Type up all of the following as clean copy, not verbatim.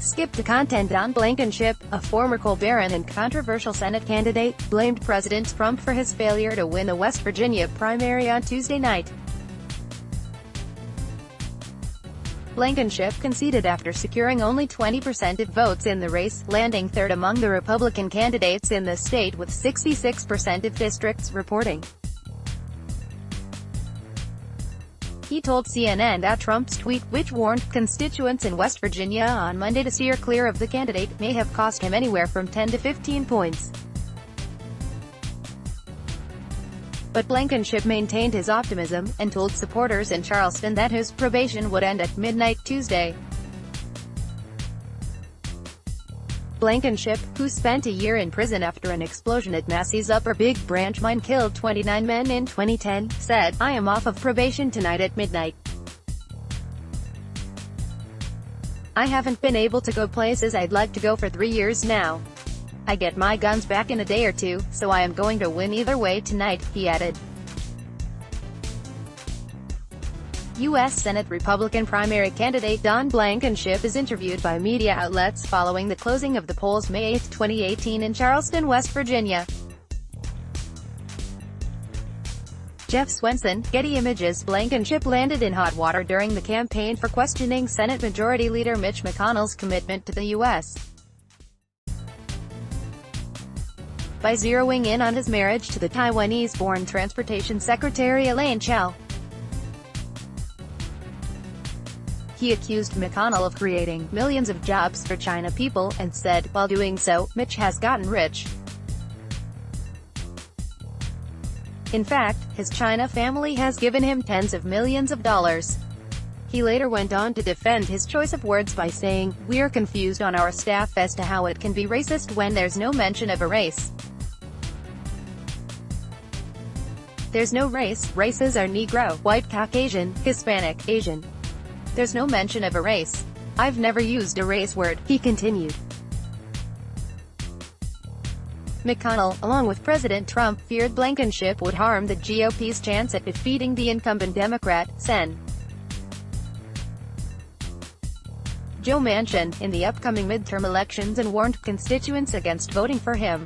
Skip to content. Don Blankenship, a former coal baron and controversial Senate candidate, blamed President Trump for his failure to win the West Virginia primary on Tuesday night. Blankenship conceded after securing only 20% of votes in the race, landing third among the Republican candidates in the state with 66% of districts reporting. He told CNN that Trump's tweet, which warned constituents in West Virginia on Monday to steer clear of the candidate, may have cost him anywhere from 10 to 15 points. But Blankenship maintained his optimism, and told supporters in Charleston that his probation would end at midnight Tuesday. Blankenship, who spent a year in prison after an explosion at Massey's Upper Big Branch mine killed 29 men in 2010, said, "I am off of probation tonight at midnight. I haven't been able to go places I'd like to go for 3 years now. I get my guns back in a day or two, so I am going to win either way tonight," he added. U.S. Senate Republican primary candidate Don Blankenship is interviewed by media outlets following the closing of the polls May 8, 2018 in Charleston, West Virginia. Jeff Swenson, Getty Images. Blankenship landed in hot water during the campaign for questioning Senate Majority Leader Mitch McConnell's commitment to the U.S. by zeroing in on his marriage to the Taiwanese-born Transportation Secretary Elaine Chao. He accused McConnell of creating millions of jobs for China people, and said, while doing so, Mitch has gotten rich. In fact, his China family has given him tens of millions of dollars. He later went on to defend his choice of words by saying, "We're confused on our staff as to how it can be racist when there's no mention of a race. There's no race. Races are Negro, white, Caucasian, Hispanic, Asian. There's no mention of a race. I've never used a race word," he continued. McConnell, along with President Trump, feared Blankenship would harm the GOP's chance at defeating the incumbent Democrat, Sen. Joe Manchin, in the upcoming midterm elections, and warned constituents against voting for him.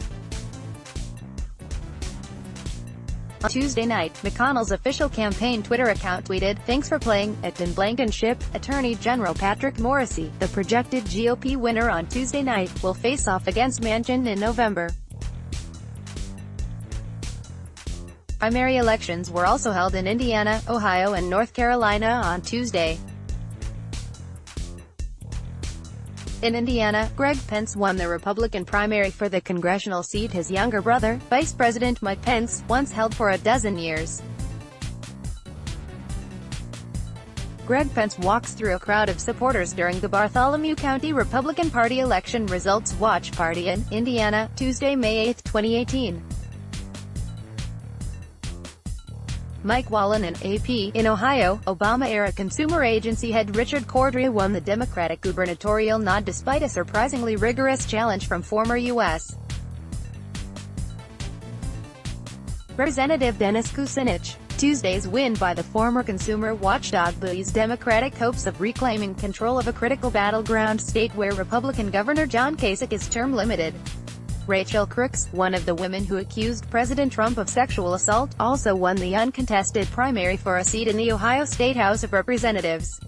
On Tuesday night, McConnell's official campaign Twitter account tweeted, "Thanks for playing." Don Blankenship, Attorney General Patrick Morrisey, the projected GOP winner on Tuesday night, will face off against Manchin in November. Primary elections were also held in Indiana, Ohio and North Carolina on Tuesday. In Indiana, Greg Pence won the Republican primary for the congressional seat his younger brother, Vice President Mike Pence, once held for a dozen years. Greg Pence walks through a crowd of supporters during the Bartholomew County Republican Party Election Results Watch Party in Indiana, Tuesday, May 8, 2018. Mike Wallen and AP. In Ohio, Obama-era consumer agency head Richard Cordray won the Democratic gubernatorial nod despite a surprisingly rigorous challenge from former U.S. Representative Dennis Kucinich. Tuesday's win by the former consumer watchdog buoys Democratic hopes of reclaiming control of a critical battleground state where Republican Governor John Kasich is term limited. Rachel Crooks, one of the women who accused President Trump of sexual assault, also won the uncontested primary for a seat in the Ohio State House of Representatives.